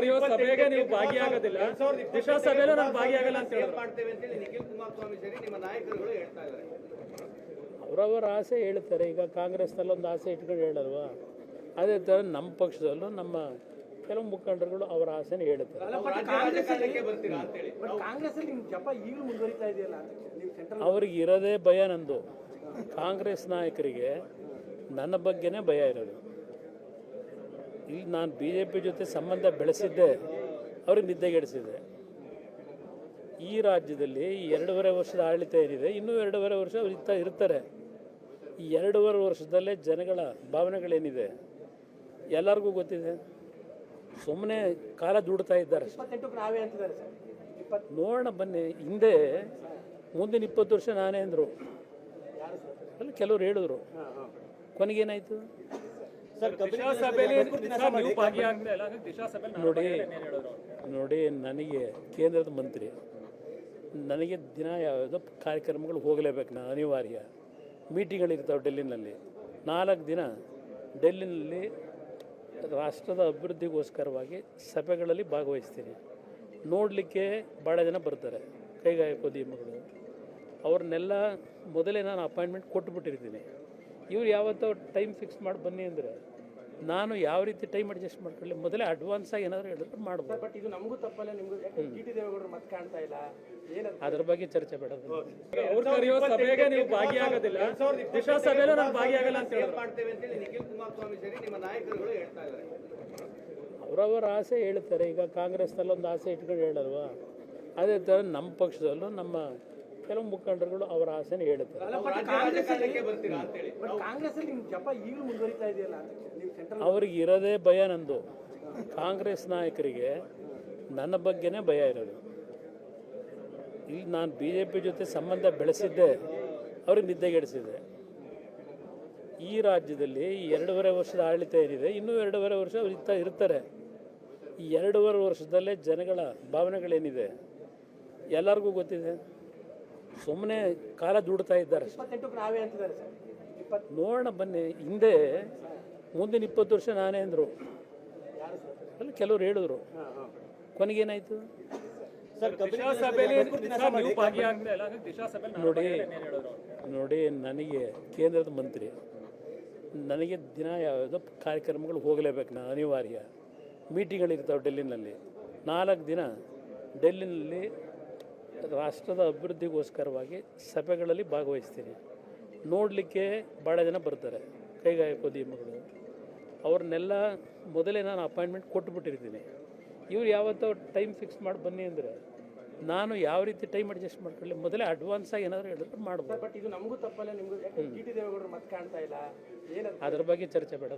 ಕರೆಯುವ ಸಭೆಗೆ ನೀವು ಭಾಗಿಯಾಗೋದಿಲ್ಲ, ದಿಶಾ ಸಭೆಯಲ್ಲೂ ನಾನು ಭಾಗಿಯಾಗಲ್ಲ ಅಂತ ಮಾಡ್ತೇವೆ ನಿಖಿಲ್ ಕುಮಾರಸ್ವಾಮಿ ಸೇರಿ ನಿಮ್ಮ ನಾಯಕರುಗಳು ಹೇಳ್ತಾ ಇದ್ದಾರೆ. ಅವರವರ ಆಸೆ ಹೇಳ್ತಾರೆ. ಈಗ ಕಾಂಗ್ರೆಸ್ನಲ್ಲಿ ಒಂದು ಆಸೆ ಇಟ್ಕೊಂಡು ಹೇಳಲ್ವಾ, ಅದೇ ಥರ ನಮ್ಮ ಪಕ್ಷದಲ್ಲೂ ನಮ್ಮ ಕೆಲವು ಮುಖಂಡರುಗಳು ಅವರ ಆಸೆನೇ ಹೇಳ್ತಾರೆ. ಅವ್ರಿಗೆ ಇರೋದೇ ಭಯ. ನಂದು ಕಾಂಗ್ರೆಸ್ ನಾಯಕರಿಗೆ ನನ್ನ ಬಗ್ಗೆನೇ ಭಯ ಇರೋದು. ಇಲ್ಲಿ ನಾನು BJP ಜೊತೆ ಸಂಬಂಧ ಬೆಳೆಸಿದ್ದೆ, ಅವ್ರಿಗೆ ನಿದ್ದೆಗೆಡಿಸಿದೆ. ಈ ರಾಜ್ಯದಲ್ಲಿ 2.5 ವರ್ಷದ ಆಡಳಿತ ಏನಿದೆ, ಇನ್ನೂ 2.5 ವರ್ಷ ಅವ್ರು ಇರ್ತಾರೆ. ಈ 2.5 ವರ್ಷದಲ್ಲೇ ಜನಗಳ ಭಾವನೆಗಳೇನಿದೆ ಎಲ್ಲರಿಗೂ ಗೊತ್ತಿದೆ. ಸುಮ್ಮನೆ ಕಾಲ ದುಡ್ತಾ ಇದ್ದಾರೆ. ನೋಡೋಣ ಬನ್ನಿ, ಹಿಂದೆ ಮುಂದಿನ 20 ವರ್ಷ ನಾನೇ ಅಂದರು, ಅಲ್ಲಿ ಕೆಲವರು ಹೇಳಿದ್ರು. ಕೊನೆಗೇನಾಯಿತು ನೋಡಿ, ನನಗೆ ಕೇಂದ್ರದ ಮಂತ್ರಿ, ನನಗೆ ದಿನ ಯಾವುದೋ ಕಾರ್ಯಕ್ರಮಗಳು ಹೋಗಲೇಬೇಕು. ನಾನು ಅನಿವಾರ್ಯ. ಮೀಟಿಂಗ್ಗಳಿರ್ತಾವೆ ಡೆಲ್ಲಿನಲ್ಲಿ. 4 ದಿನ ಡೆಲ್ಲಿನಲ್ಲಿ ರಾಷ್ಟ್ರದ ಅಭಿವೃದ್ಧಿಗೋಸ್ಕರವಾಗಿ ಸಭೆಗಳಲ್ಲಿ ಭಾಗವಹಿಸ್ತೀನಿ. ನೋಡಲಿಕ್ಕೆ ಭಾಳ ಜನ ಬರ್ತಾರೆ, ಕೈಗಾರಿಕೋದ್ಯಮಿಗಳು. ಅವ್ರನ್ನೆಲ್ಲ ಮೊದಲೇ ನಾನು ಅಪಾಯಿಂಟ್ಮೆಂಟ್ ಕೊಟ್ಟುಬಿಟ್ಟಿರ್ತೀನಿ. ಇವ್ರು ಯಾವತ್ತೋ ಟೈಮ್ ಫಿಕ್ಸ್ ಮಾಡಿ ಬನ್ನಿ ಅಂದರೆ ನಾನು ಯಾವ ರೀತಿ ಟೈಮ್ ಅಡ್ಜಸ್ಟ್ ಮಾಡ್ಕೊಳ್ಳಿ, ಮೊದಲೇ ಅಡ್ವಾನ್ಸಾಗಿ ಏನಾದರೂ ಹೇಳಿದ್ರೆ ಮಾಡ್ಬೋದು. ಬಟ್ ಇದು ನಮಗೂ ತಪ್ಪಲ್ಲ, ನಿಮಗೂ ಟಿ.ಟಿ. ದೇವೇಗೌಡರು ಮತ್ತೆ ಕಾಣ್ತಾ ಇಲ್ಲ, ಅದ್ರ ಬಗ್ಗೆ ಚರ್ಚೆ ಬೇಡ. ಅವ್ರು ಕರೆಯುವ ಸಭೆಗೆ ನೀವು ಭಾಗಿಯಾಗೋದಿಲ್ಲ, ದಿಶಾ ಸಭೆಯಲ್ಲೂ ನಾನು ಭಾಗಿಯಾಗಲ್ಲ ಅಂತ ಮಾಡ್ತೇವೆ ಅಂತೇಳಿ ನಿಖಿಲ್ ಕುಮಾರಸ್ವಾಮಿ ಸೇರಿ ನಿಮ್ಮ ನಾಯಕರುಗಳು ಹೇಳ್ತಾ ಇದ್ದಾರೆ. ಅವರವರ ಆಸೆ ಹೇಳ್ತಾರೆ. ಈಗ ಕಾಂಗ್ರೆಸ್ನಲ್ಲಿ ಒಂದು ಆಸೆ ಇಟ್ಕೊಂಡು ಹೇಳಲ್ವಾ, ಅದೇ ಥರ ನಮ್ಮ ಪಕ್ಷದಲ್ಲೂ ನಮ್ಮ ಕೆಲವು ಮುಖಂಡರುಗಳು ಅವರ ಆಸೆನೇ ಹೇಳ್ತಾರೆ. ಅವ್ರಿಗೆ ಇರೋದೇ ಭಯ. ನಂದು ಕಾಂಗ್ರೆಸ್ ನಾಯಕರಿಗೆ ನನ್ನ ಬಗ್ಗೆನೇ ಭಯ ಇರೋದು. ಇಲ್ಲಿ ನಾನು BJP ಜೊತೆ ಸಂಬಂಧ ಬೆಳೆಸಿದ್ದೆ, ಅವ್ರಿಗೆ ನಿದ್ದೆಗೆಡಿಸಿದೆ. ಈ ರಾಜ್ಯದಲ್ಲಿ 2.5 ವರ್ಷದ ಆಡಳಿತ ಏನಿದೆ, ಇನ್ನೂ 2.5 ವರ್ಷ ಅವ್ರು ಇರ್ತಾರೆ. ಈ 2.5 ವರ್ಷದಲ್ಲೇ ಜನಗಳ ಭಾವನೆಗಳೇನಿದೆ ಎಲ್ಲರಿಗೂ ಗೊತ್ತಿದೆ. ಸುಮ್ಮನೆ ಕಾಲ ದುಡ್ತಾ ಇದ್ದಾರೆ. ನೋಡೋಣ ಬನ್ನಿ, ಹಿಂದೆ ಮುಂದಿನ 20 ವರ್ಷ ನಾನೇ ಅಂದರು, ಅಲ್ಲಿ ಕೆಲವರು ಹೇಳಿದ್ರು. ಕೊನೆಗೇನಾಯಿತು ನೋಡಿ, ನನಗೆ ಕೇಂದ್ರದ ಮಂತ್ರಿ, ನನಗೆ ದಿನ ಯಾವುದೋ ಕಾರ್ಯಕ್ರಮಗಳು ಹೋಗಲೇಬೇಕು. ನಾನು ಅನಿವಾರ್ಯ. ಮೀಟಿಂಗ್ಗಳಿರ್ತಾವೆ ಡೆಲ್ಲಿನಲ್ಲಿ. 4 ದಿನ ಡೆಲ್ಲಿನಲ್ಲಿ ರಾಷ್ಟ್ರದ ಅಭಿವೃದ್ಧಿಗೋಸ್ಕರವಾಗಿ ಸಭೆಗಳಲ್ಲಿ ಭಾಗವಹಿಸ್ತೀನಿ. ನೋಡಲಿಕ್ಕೆ ಭಾಳ ಜನ ಬರ್ತಾರೆ, ಕೈಗಾರಿಕೋದ್ಯಮಿಗಳು. ಅವ್ರನ್ನೆಲ್ಲ ಮೊದಲೇ ನಾನು ಅಪಾಯಿಂಟ್ಮೆಂಟ್ ಕೊಟ್ಟುಬಿಟ್ಟಿರ್ತೀನಿ. ಇವ್ರು ಯಾವತ್ತೋ ಟೈಮ್ ಫಿಕ್ಸ್ ಮಾಡಿ ಬನ್ನಿ ಅಂದರೆ ನಾನು ಯಾವ ರೀತಿ ಟೈಮ್ ಅಡ್ಜಸ್ಟ್ ಮಾಡ್ಕೊಳ್ಳಿ, ಮೊದಲೇ ಅಡ್ವಾನ್ಸಾಗಿ ಏನಾದರೂ ಹೇಳಿದ್ರೆ ಮಾಡ್ಬೋದು. ಬಟ್ ಇದು ನಮಗೂ ತಪ್ಪಲ್ಲ, ನಿಮಗೂ ಟಿ.ಟಿ. ದೇವೇಗೌಡರು ಮತ್ತೆ ಕಾಣ್ತಾ ಇಲ್ಲ, ಅದ್ರ ಬಗ್ಗೆ ಚರ್ಚೆ ಬೇಡ.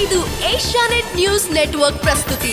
ಇದು ಏಷ್ಯಾನೆಟ್ ನ್ಯೂಸ್ ನೆಟ್ವರ್ಕ್ ಪ್ರಸ್ತುತಿ.